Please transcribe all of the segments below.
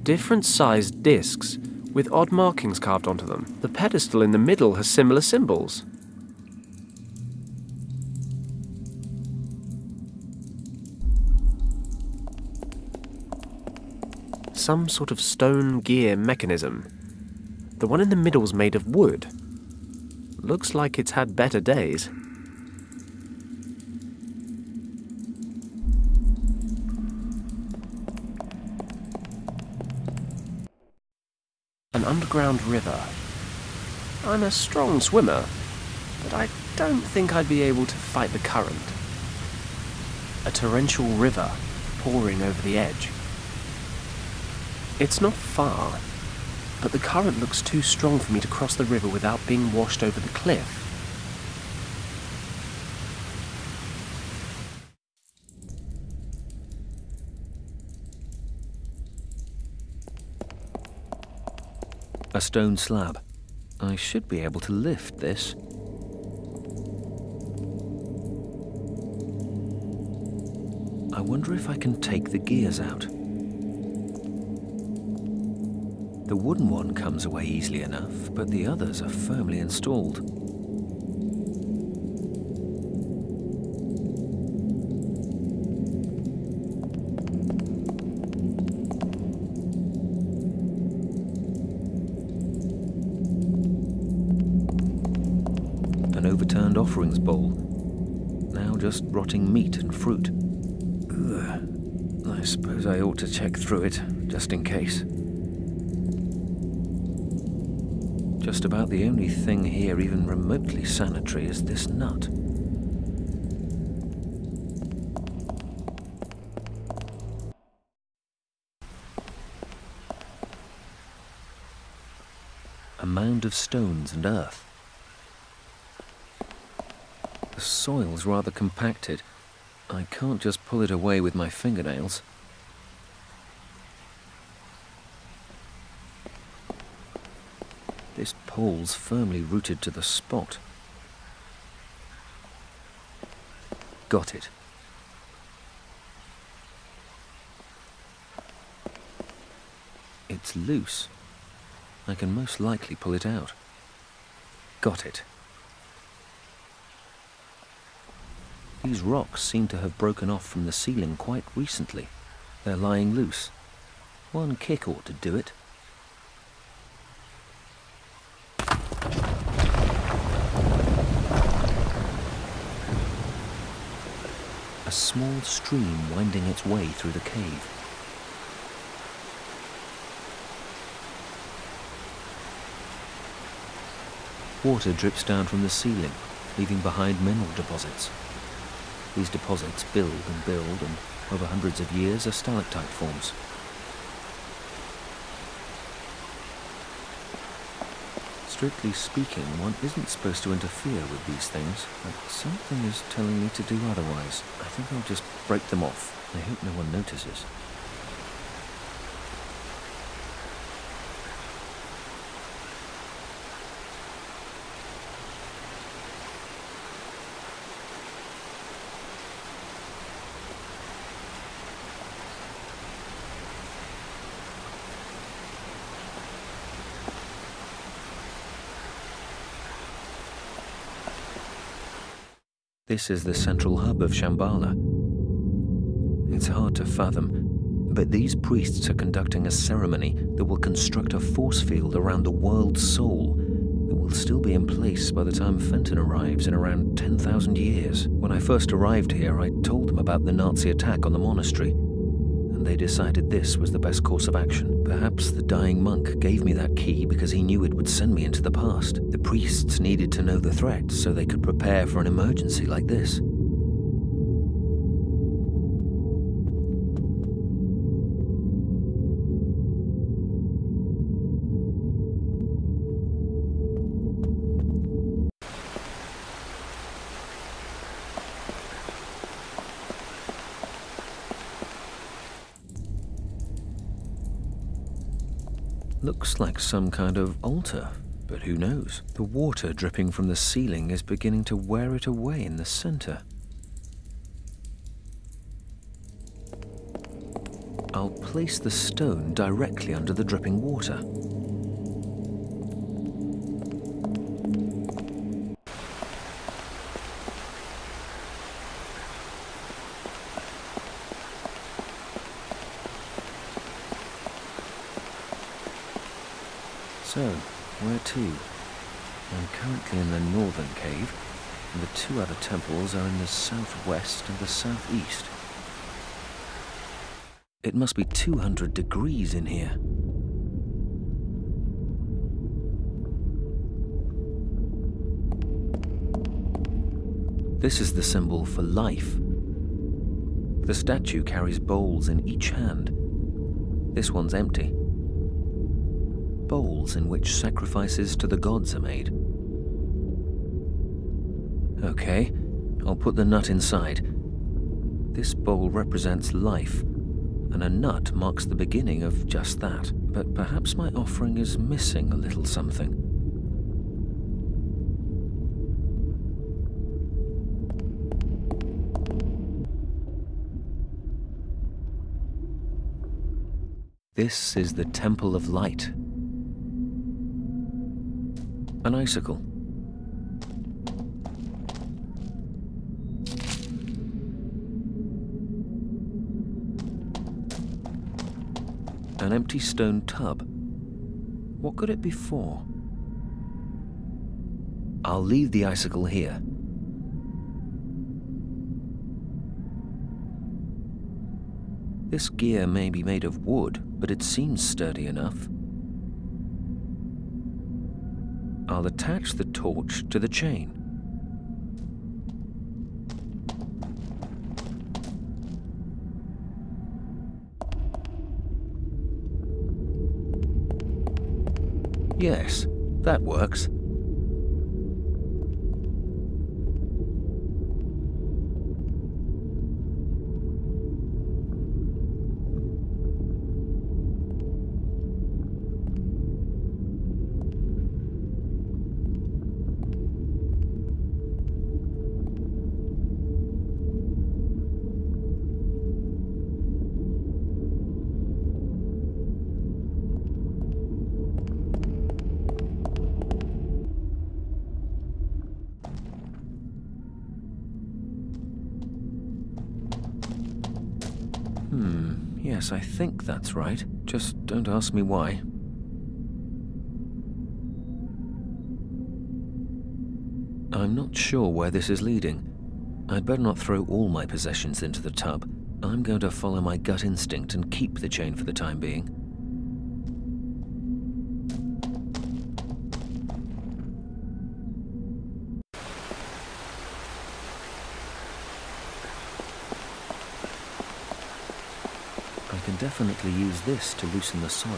different sized discs with odd markings carved onto them. The pedestal in the middle has similar symbols. Some sort of stone gear mechanism. The one in the middle's made of wood. Looks like it's had better days. An underground river. I'm a strong swimmer, but I don't think I'd be able to fight the current. A torrential river pouring over the edge. It's not far, but the current looks too strong for me to cross the river without being washed over the cliff. A stone slab. I should be able to lift this. I wonder if I can take the gears out. The wooden one comes away easily enough, but the others are firmly installed. An overturned offerings bowl, now just rotting meat and fruit. Ugh. I suppose I ought to check through it, just in case. Just about the only thing here even remotely sanitary is this nut. A mound of stones and earth. The soil's rather compacted. I can't just pull it away with my fingernails. This pole's firmly rooted to the spot. Got it. It's loose. I can most likely pull it out. Got it. These rocks seem to have broken off from the ceiling quite recently. They're lying loose. One kick ought to do it. A small stream winding its way through the cave. Water drips down from the ceiling, leaving behind mineral deposits. These deposits build, and over hundreds of years are stalactite forms. Strictly speaking, one isn't supposed to interfere with these things, but something is telling me to do otherwise. I think I'll just break them off. I hope no one notices. This is the central hub of Shambhala. It's hard to fathom, but these priests are conducting a ceremony that will construct a force field around the world's soul that will still be in place by the time Fenton arrives in around 10,000 years. When I first arrived here, I told them about the Nazi attack on the monastery, and they decided this was the best course of action. Perhaps the dying monk gave me that key because he knew it would send me into the past. The priests needed to know the threat so they could prepare for an emergency like this. Looks like some kind of altar, but who knows? The water dripping from the ceiling is beginning to wear it away in the center. I'll place the stone directly under the dripping water. So, where to? I'm currently in the northern cave, and the two other temples are in the southwest and the southeast. It must be 200 degrees in here. This is the symbol for life. The statue carries bowls in each hand. This one's empty. Bowls in which sacrifices to the gods are made. Okay, I'll put the nut inside. This bowl represents life, and a nut marks the beginning of just that. But perhaps my offering is missing a little something. This is the Temple of Light. An icicle. An empty stone tub. What could it be for? I'll leave the icicle here. This gear may be made of wood, but it seems sturdy enough. I'll attach the torch to the chain. Yes, that works. Yes, I think that's right. Just don't ask me why. I'm not sure where this is leading. I'd better not throw all my possessions into the tub. I'm going to follow my gut instinct and keep the chain for the time being. I can definitely use this to loosen the soil.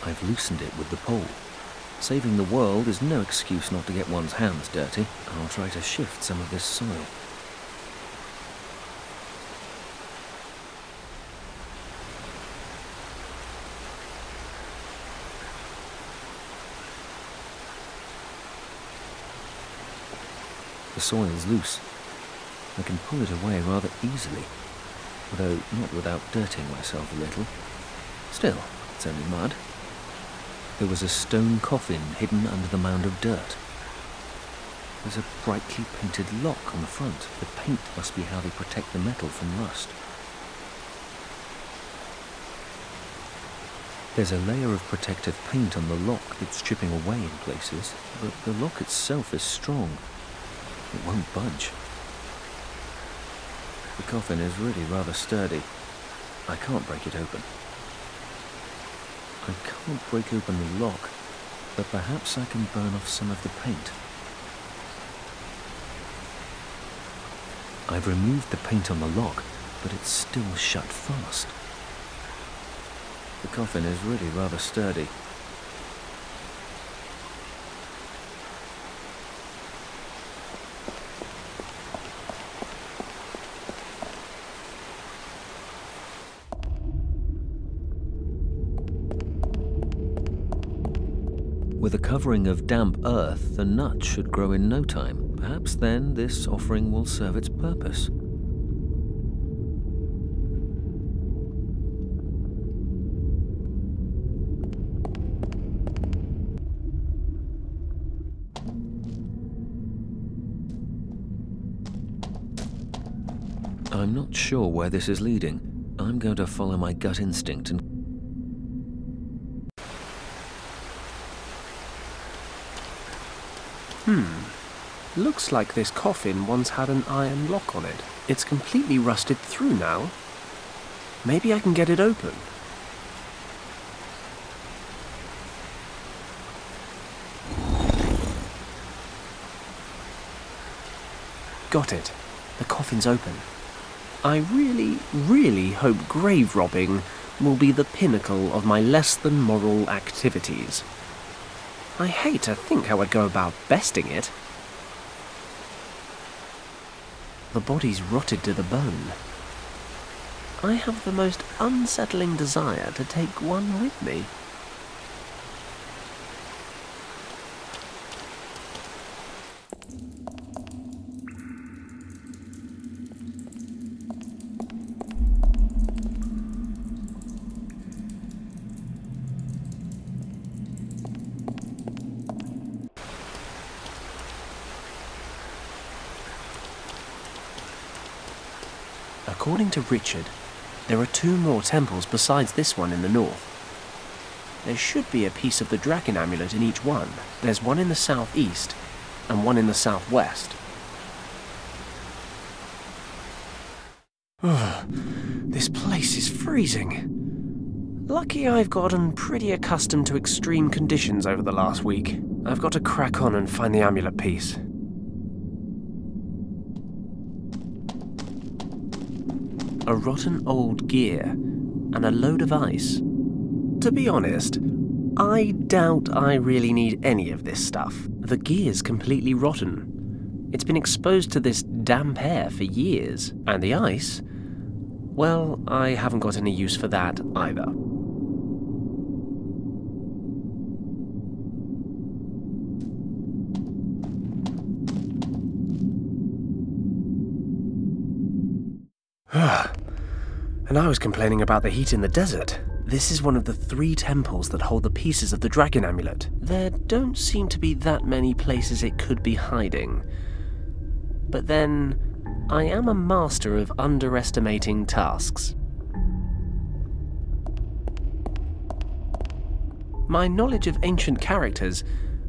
I've loosened it with the pole. Saving the world is no excuse not to get one's hands dirty. I'll try to shift some of this soil. The soil's loose. I can pull it away rather easily, though not without dirtying myself a little. Still, it's only mud. There was a stone coffin hidden under the mound of dirt. There's a brightly painted lock on the front. The paint must be how they protect the metal from rust. There's a layer of protective paint on the lock that's chipping away in places, but the lock itself is strong. It won't budge. The coffin is really rather sturdy. I can't break it open. I can't break open the lock, but perhaps I can burn off some of the paint. I've removed the paint on the lock, but it's still shut fast. The coffin is really rather sturdy. With a covering of damp earth, the nut should grow in no time. Perhaps then this offering will serve its purpose. I'm not sure where this is leading. I'm going to follow my gut instinct and... Looks like this coffin once had an iron lock on it. It's completely rusted through now. Maybe I can get it open. Got it. The coffin's open. I really hope grave robbing will be the pinnacle of my less than moral activities. I hate to think how I'd go about besting it. The body's rotted to the bone. I have the most unsettling desire to take one with me. According to Richard, there are 2 more temples besides this one in the north. There should be a piece of the dragon amulet in each one. There's one in the southeast and one in the southwest. This place is freezing. Lucky I've gotten pretty accustomed to extreme conditions over the last week. I've got to crack on and find the amulet piece. A rotten old gear, and a load of ice. To be honest, I doubt I really need any of this stuff. The gear's completely rotten. It's been exposed to this damp air for years, and the ice, well, I haven't got any use for that either. And I was complaining about the heat in the desert. This is one of the 3 temples that hold the pieces of the dragon amulet. There don't seem to be that many places it could be hiding. But then, I am a master of underestimating tasks. My knowledge of ancient characters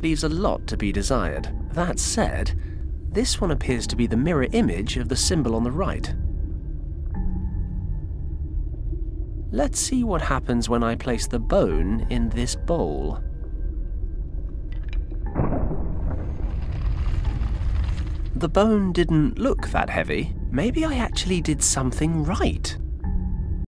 leaves a lot to be desired. That said, this one appears to be the mirror image of the symbol on the right. Let's see what happens when I place the bone in this bowl. The bone didn't look that heavy. Maybe I actually did something right.